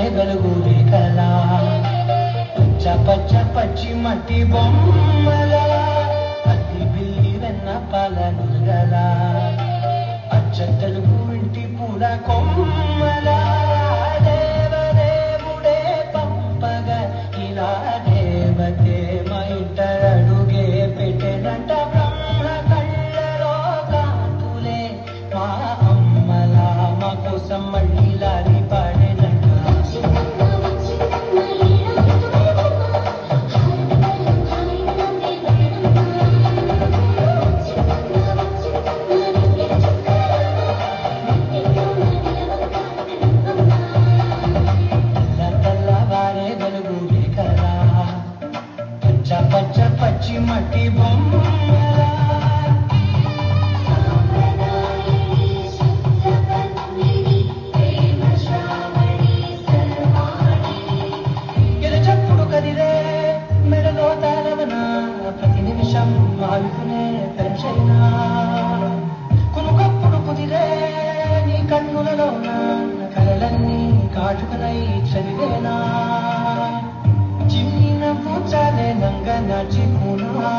వారే వెలుగు రేఖలా పచ్చ పచ్చ పచ్చి మట్టి బొమ్మల అల్లి బిల్లి వెన్న పాల నురగల అచ్చ తెలుగు ఇంటి పూల కొమ్మల దేవదేవుడే పంపగ ఇలా దేవతే మా ఇంట అడుగే పెట్టెనంట బ్రహ్మ కళ్ళలో కాంతులే మా అమ్మలా మా కోసం మళ్ళీ లాలి పాడేనంట పచ్చ పచ్చి మట్టి బొమ్మల ఎరచప్పుడు కదిరే మెడలో తారవన ప్రతి నిమిషం ఆయుకునే పెంచైనా కునుకప్పుడు కుదిరే నీ కన్నులలోన కలలన్నీ కాటుకనై చదివేనా చిన్న పూచాలే నంగ నచి కునా